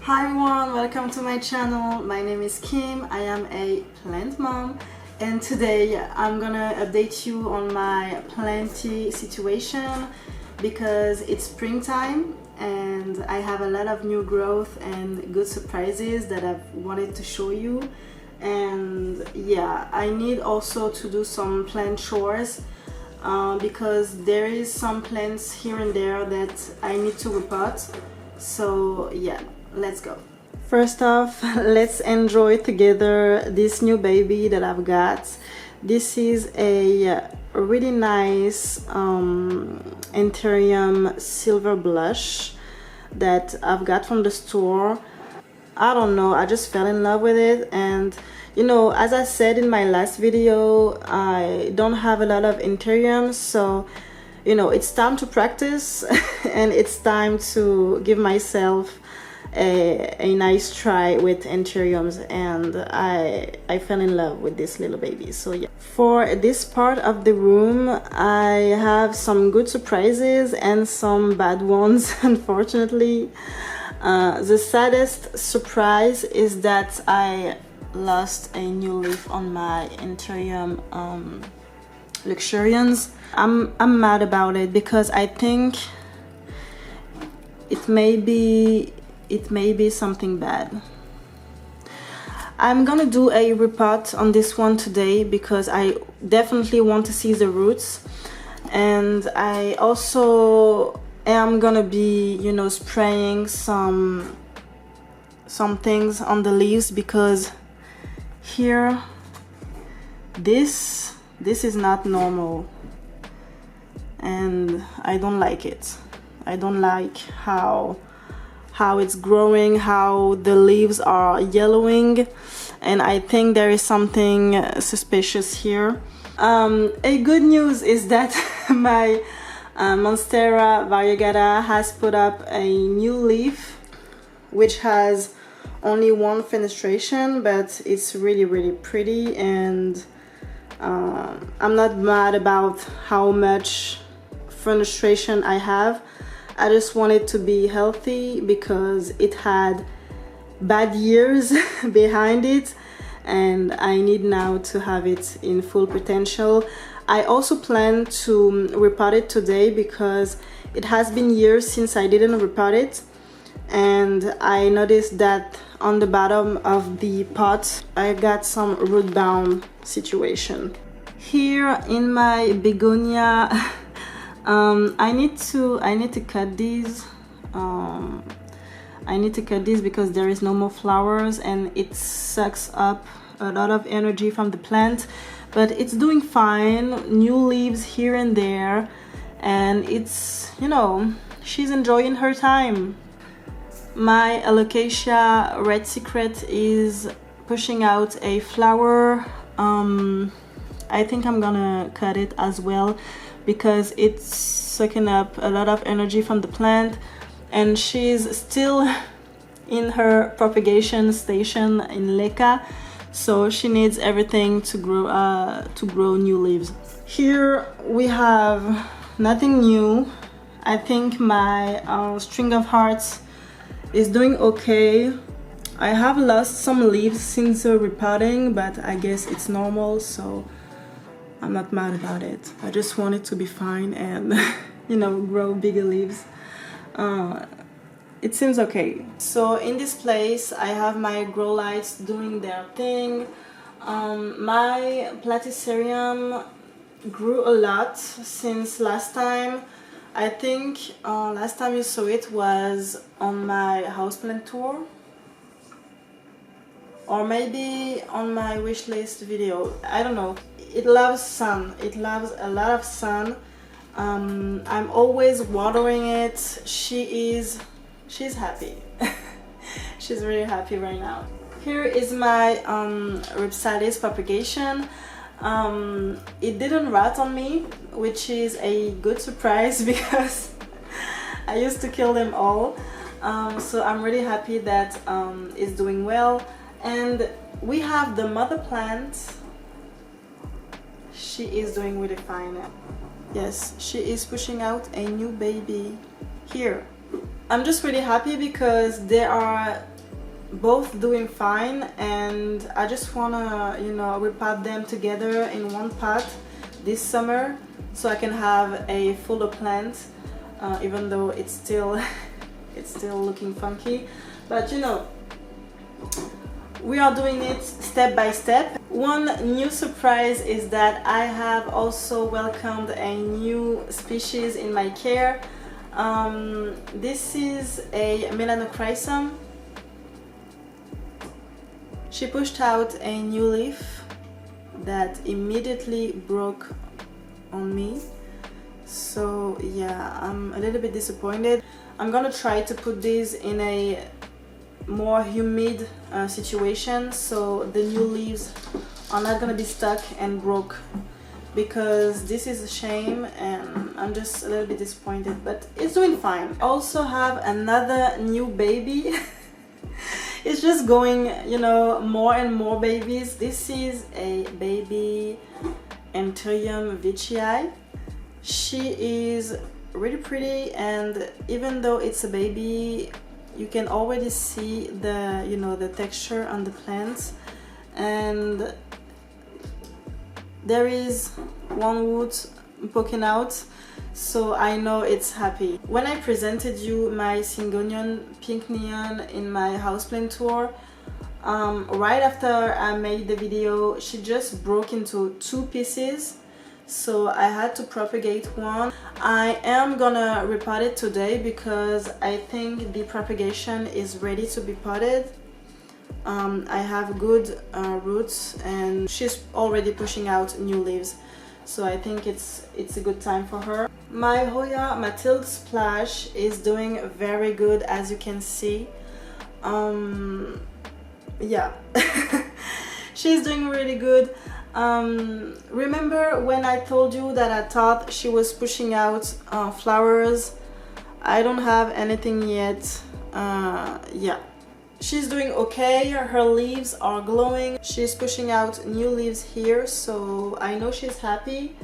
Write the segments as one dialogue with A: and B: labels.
A: Hi everyone, welcome to my channel. My name is Kim. I am a plant mom and today I'm gonna update you on my planty situation because it's springtime and I have a lot of new growth and good surprises that I've wanted to show you. And yeah, I need also to do some plant chores because there is some plants here and there that I need to repot. So yeah, let's go. First off, let's enjoy together this new baby that I've got. This is a really nice Anthurium silver blush that I've got from the store. I don't know, I just fell in love with it. And you know, as I said in my last video, I don't have a lot of Anthuriums, so you know, it's time to practice and it's time to give myself a nice try with Anthuriums, and I fell in love with this little baby. So yeah, for this part of the room I have some good surprises and some bad ones unfortunately. The saddest surprise is that I lost a new leaf on my Anthurium luxurians. I'm mad about it because I think it may be something bad. I'm gonna do a repot on this one today because I definitely want to see the roots, and I also am gonna be, you know, spraying some things on the leaves because here this is not normal and I don't like it. I don't like how it's growing, how the leaves are yellowing, and I think there is something suspicious here. A good news is that my Monstera variegata has put up a new leaf which has only one fenestration, but it's really pretty, and I'm not mad about how much fenestration I have. I just want it to be healthy because it had bad years behind it and I need now to have it in full potential. I also plan to repot it today because it has been years since I didn't repot it, and I noticed that on the bottom of the pot I got some root bound situation. Here in my begonia I need to cut these. I need to cut these because there is no more flowers and it sucks up a lot of energy from the plant, but it's doing fine. New leaves here and there, and it's, you know, she's enjoying her time. My Alocasia Red Secret is pushing out a flower. I think I'm gonna cut it as well because it's sucking up a lot of energy from the plant, and she's still in her propagation station in Leka, so she needs everything to grow new leaves. Here we have nothing new. I think my string of hearts is doing okay. I have lost some leaves since the repotting, but I guess it's normal, so I'm not mad about it. I just want it to be fine and you know, grow bigger leaves. It seems okay. So in this place I have my grow lights doing their thing. My platycerium grew a lot since last time. I think last time you saw it was on my houseplant tour, or maybe on my wish list video. I don't know. It loves sun. It loves a lot of sun. I'm always watering it. She's happy. She's really happy right now. Here is my Ripsalis propagation. It didn't rot on me, which is a good surprise because I used to kill them all. So I'm really happy that it's doing well. And we have the mother plant. She is doing really fine. Yes, she is pushing out a new baby here. I'm just really happy because there are both doing fine, and I just wanna, you know, repot them together in one pot this summer so I can have a fuller plant, even though it's still it's still looking funky. But you know, we are doing it step by step. One new surprise is that I have also welcomed a new species in my care. This is a melanochrysum. She pushed out a new leaf that immediately broke on me. So yeah, I'm a little bit disappointed. I'm gonna try to put these in a more humid situation so the new leaves are not gonna be stuck and broke, because this is a shame and I'm just a little bit disappointed, but it's doing fine. I also have another new baby. It's just going, you know, more and more babies. This is a baby Anthurium veitchii. She is really pretty, and even though it's a baby, you can already see the, you know, the texture on the plants, and there is one root poking out, so I know it's happy. When I presented you my Syngonian pink neon in my houseplant tour, right after I made the video, she just broke into 2 pieces, so I had to propagate one. I am gonna repot it today because I think the propagation is ready to be potted. I have good roots and she's already pushing out new leaves, so I think it's a good time for her. My Hoya Matilde Splash is doing very good, as you can see. Yeah, she's doing really good. Remember when I told you that I thought she was pushing out flowers? I don't have anything yet. Yeah, she's doing okay. Her leaves are glowing. She's pushing out new leaves here, so I know she's happy.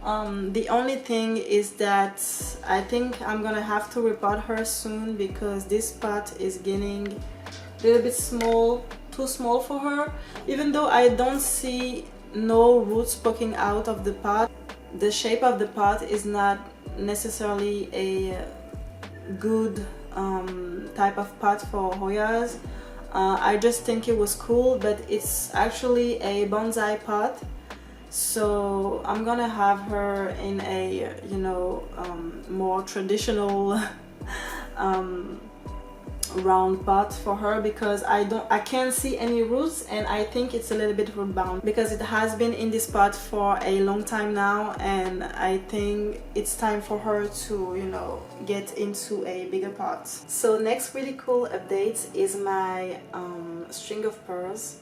A: The only thing is that I think I'm gonna have to repot her soon because this pot is getting a little bit small, too small for her. Even though I don't see no roots poking out of the pot, the shape of the pot is not necessarily a good type of pot for Hoyas. I just think it was cool, but it's actually a bonsai pot, so I'm gonna have her in a, you know, more traditional round pot for her, because I can't see any roots, and I think it's a little bit root bound because it has been in this pot for a long time now, and I think it's time for her to, you know, get into a bigger pot. So next really cool update is my string of pearls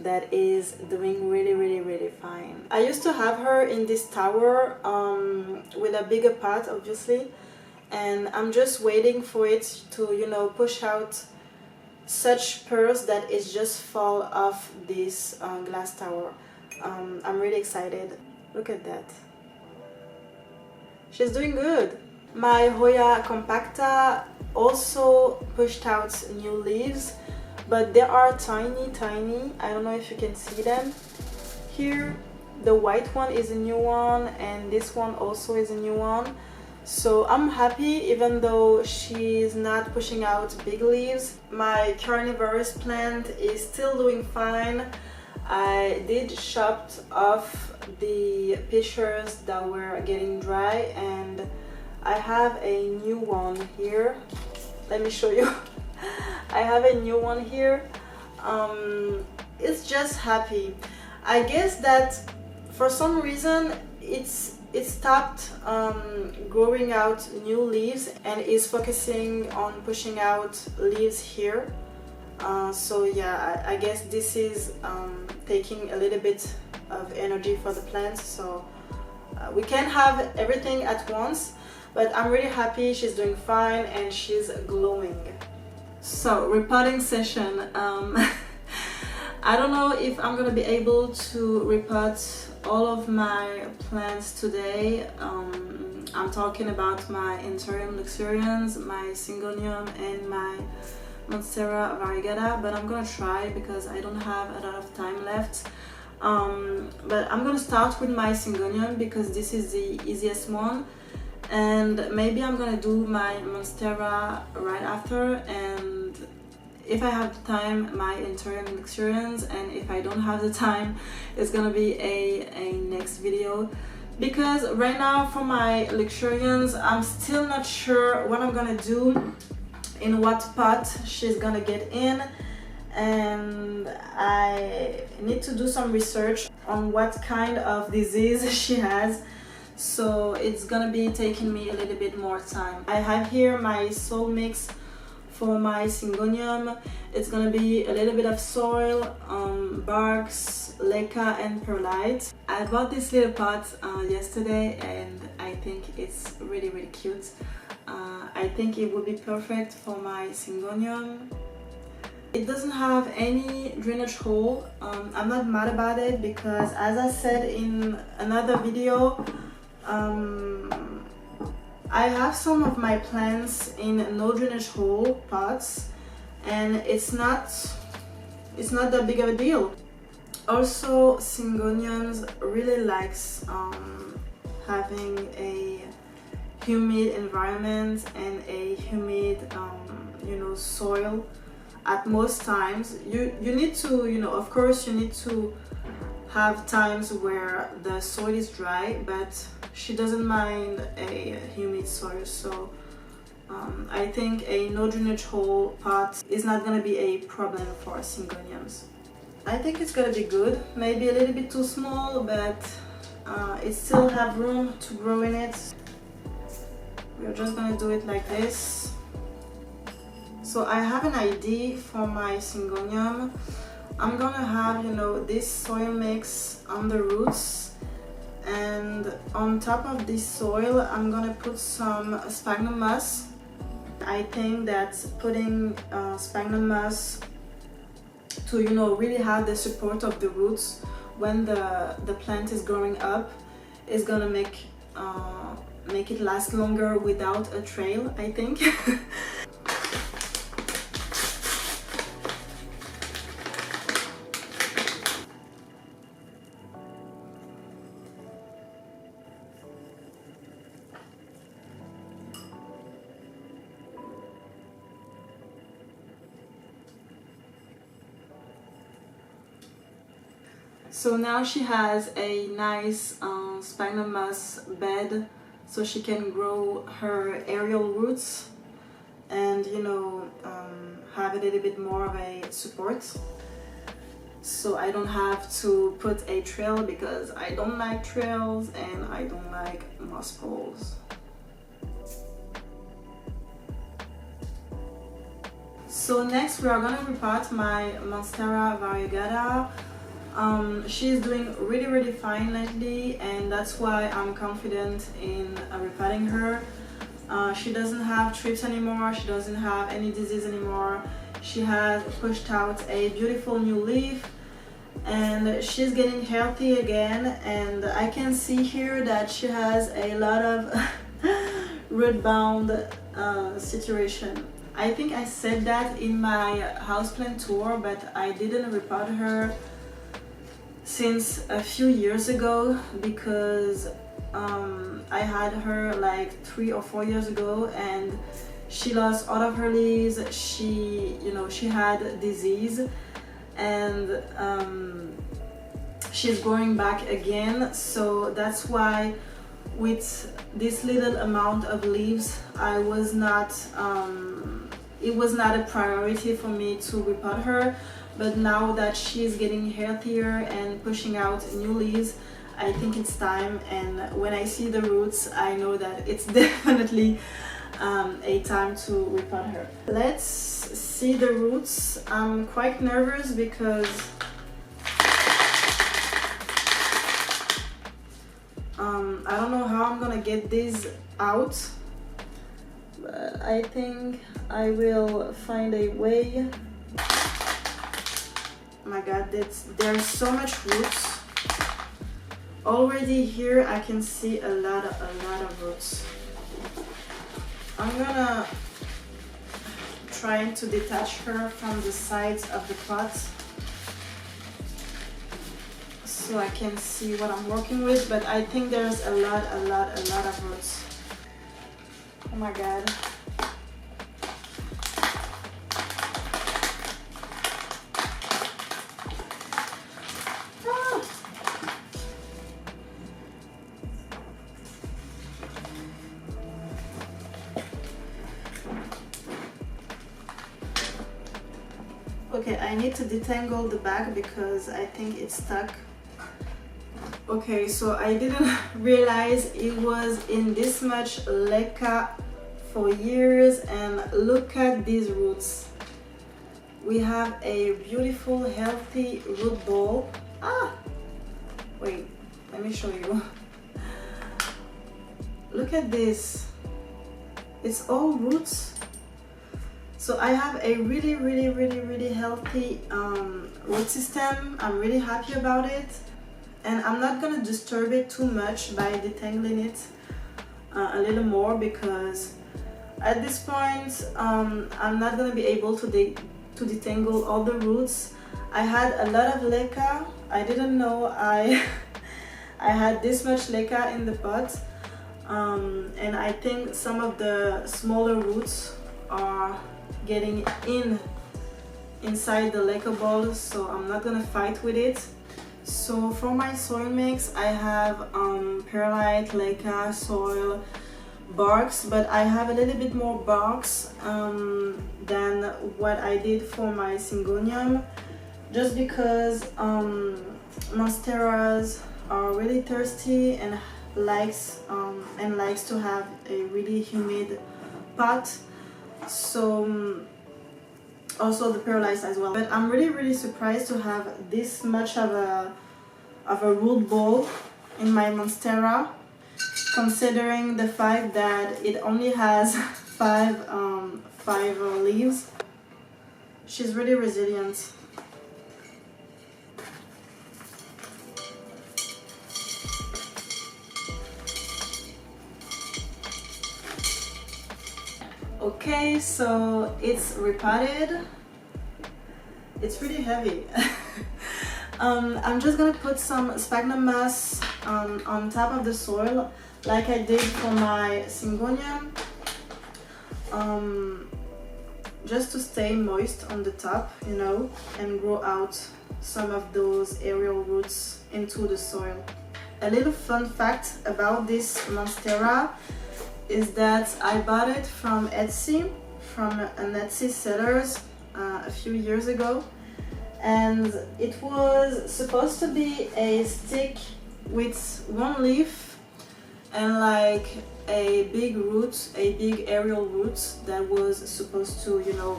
A: that is doing really fine. I used to have her in this tower with a bigger pot, obviously, and I'm just waiting for it to, you know, push out such pearls that it just fall off this glass tower. I'm really excited. Look at that. She's doing good. My Hoya compacta also pushed out new leaves, but they are tiny. I don't know if you can see them. Here, the white one is a new one, and this one also is a new one. So I'm happy, even though she's not pushing out big leaves. My carnivorous plant is still doing fine. I did chop off the pictures that were getting dry, and I have a new one here. Let me show you. I have a new one here. It's just happy. I guess that for some reason it stopped growing out new leaves and is focusing on pushing out leaves here. So yeah, I guess this is taking a little bit of energy for the plants, so we can't have everything at once, but I'm really happy. She's doing fine and she's glowing. So repotting session. I don't know if I'm gonna be able to repot all of my plants today. I'm talking about my Anthurium luxurians, my Syngonium, and my Monstera variegata, but I'm gonna try because I don't have a lot of time left. But I'm gonna start with my Syngonium because this is the easiest one, and maybe I'm gonna do my Monstera right after, and if I have the time, my Anthurium luxurians, and if I don't have the time, it's gonna be a next video. Because right now for my luxurians, I'm still not sure what I'm gonna do, in what pot she's gonna get in, and I need to do some research on what kind of disease she has, so it's gonna be taking me a little bit more time. I have here my soil mix for my Syngonium. It's gonna be a little bit of soil, barks, leca and perlite. I bought this little pot yesterday and I think it's really cute. I think it would be perfect for my Syngonium. It doesn't have any drainage hole. I'm not mad about it because, as I said in another video, I have some of my plants in no drainage hole pots, and it's not that big of a deal. Also, Syngoniums really likes having a humid environment and a humid you know, soil at most times. You need to, you know, of course you need to have times where the soil is dry, but she doesn't mind a humid soil, so I think a no drainage hole pot is not gonna be a problem for Syngoniums. I think it's gonna be good, maybe a little bit too small, but it still have room to grow in it. We're just gonna do it like this. So I have an idea for my Syngonium. I'm gonna have, you know, this soil mix on the roots, and on top of this soil I'm gonna put some sphagnum moss. I think that putting sphagnum moss to, you know, really have the support of the roots when the plant is growing up is gonna make it last longer without a trail, I think. So now she has a nice sphagnum moss bed, so she can grow her aerial roots and, you know, have a little bit more of a support. So I don't have to put a trail because I don't like trails and I don't like moss poles. So next we are gonna repot my Monstera variegata. She's doing really fine lately, and that's why I'm confident in repotting her. She doesn't have thrips anymore, she doesn't have any disease anymore. She has pushed out a beautiful new leaf and she's getting healthy again, and I can see here that she has a lot of root bound situation. I think I said that in my houseplant tour, but I didn't repot her since a few years ago because I had her like 3 or 4 years ago and she lost all of her leaves. She, you know, she had disease and she's growing back again, so that's why with this little amount of leaves I was not it was not a priority for me to repot her. But now that she's getting healthier and pushing out new leaves, I think it's time, and when I see the roots I know that it's definitely a time to repot her. Let's see the roots. I'm quite nervous because I don't know how I'm gonna get these out, but I think I will find a way. Oh my god, there's so much roots. Already here I can see a lot of roots. I'm gonna trying to detach her from the sides of the pot so I can see what I'm working with, but I think there's a lot of roots. Oh my god. Ah. Okay, I need to detangle the bag because I think it's stuck. Okay, so I didn't realize it was in this much leca for years, and look at these roots. We have a beautiful healthy root ball. Ah, wait, let me show you. Look at this, it's all roots. So I have a really healthy root system. I'm really happy about it. And I'm not gonna disturb it too much by detangling it a little more, because at this point I'm not gonna be able to detangle all the roots. I had a lot of leca. I didn't know I had this much leca in the pot, and I think some of the smaller roots are getting inside the leca ball, so I'm not gonna fight with it. So for my soil mix, I have perlite, leca, soil, barks, but I have a little bit more barks than what I did for my syngonium, just because monsteras are really thirsty and likes to have a really humid pot. So also the perlite as well. But I'm really surprised to have this much of a root ball in my monstera, considering the fact that it only has five leaves. She's really resilient. Okay, so it's repotted. It's really heavy. I'm just gonna put some sphagnum moss on top of the soil, like I did for my syngonium, just to stay moist on the top, you know, and grow out some of those aerial roots into the soil. A little fun fact about this monstera is that I bought it from Etsy, from an Etsy sellers a few years ago, and it was supposed to be a stick with one leaf and like a big root, a big aerial root that was supposed to, you know,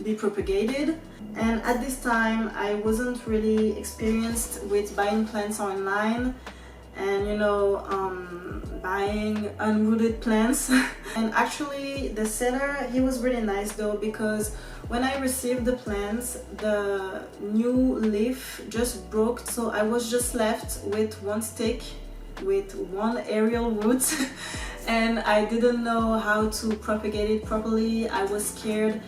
A: be propagated. And at this time I wasn't really experienced with buying plants online and, you know, buying unrooted plants. And actually the seller, he was really nice though, because when I received the plants, the new leaf just broke, so I was just left with one stick with one aerial root and I didn't know how to propagate it properly. I was scared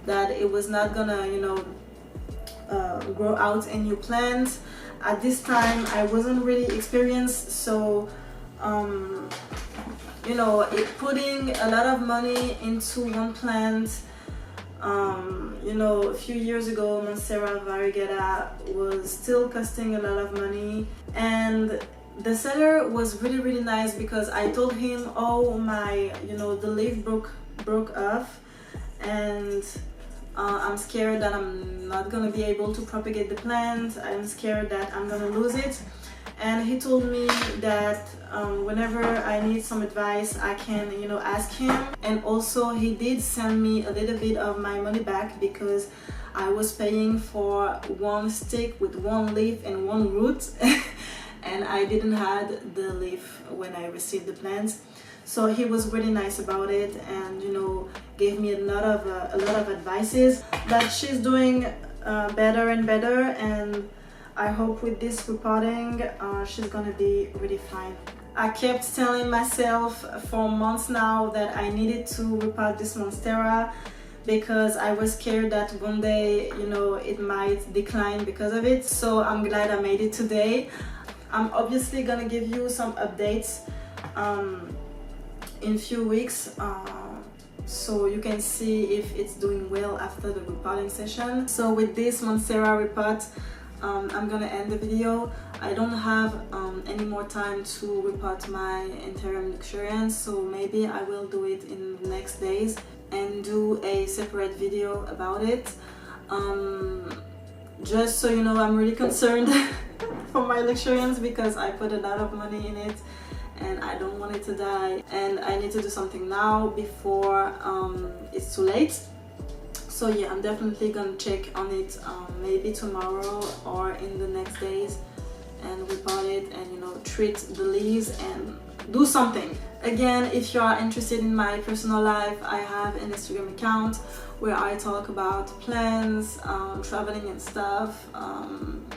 A: that it was not gonna, you know, grow out a new plant. At this time I wasn't really experienced, so you know, putting a lot of money into one plant, you know, a few years ago Monstera variegata was still costing a lot of money. And the seller was really nice, because I told him, oh my, you know, the leaf broke off and I'm scared that I'm not gonna be able to propagate the plant. I'm scared that I'm gonna lose it. And he told me that whenever I need some advice, I can, you know, ask him. And also he did send me a little bit of my money back, because I was paying for one stick with one leaf and one root and I didn't have the leaf when I received the plants. So he was really nice about it, and, you know, gave me a lot of advices. But she's doing better and better, and I hope with this repotting she's gonna be really fine. I kept telling myself for months now that I needed to repot this monstera because I was scared that one day, you know, it might decline because of it. So I'm glad I made it today. I'm obviously gonna give you some updates in few weeks, so you can see if it's doing well after the repotting session. So with this monstera repot, I'm gonna end the video. I don't have any more time to repot my interim luxurians, so maybe I will do it in the next days and do a separate video about it. Just so you know, I'm really concerned for my luxurians because I put a lot of money in it and I don't want it to die, and I need to do something now before it's too late. So yeah, I'm definitely gonna check on it maybe tomorrow or in the next days and repot it and, you know, treat the leaves and do something. Again, if you are interested in my personal life, I have an Instagram account where I talk about plants, traveling and stuff,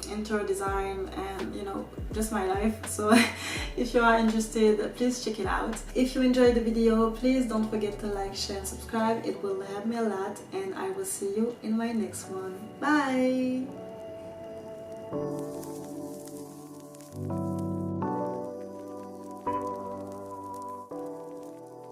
A: interior design, and, you know, just my life. So if you are interested, please check it out. If you enjoyed the video, please don't forget to like, share and subscribe. It will help me a lot, and I will see you in my next one. Bye!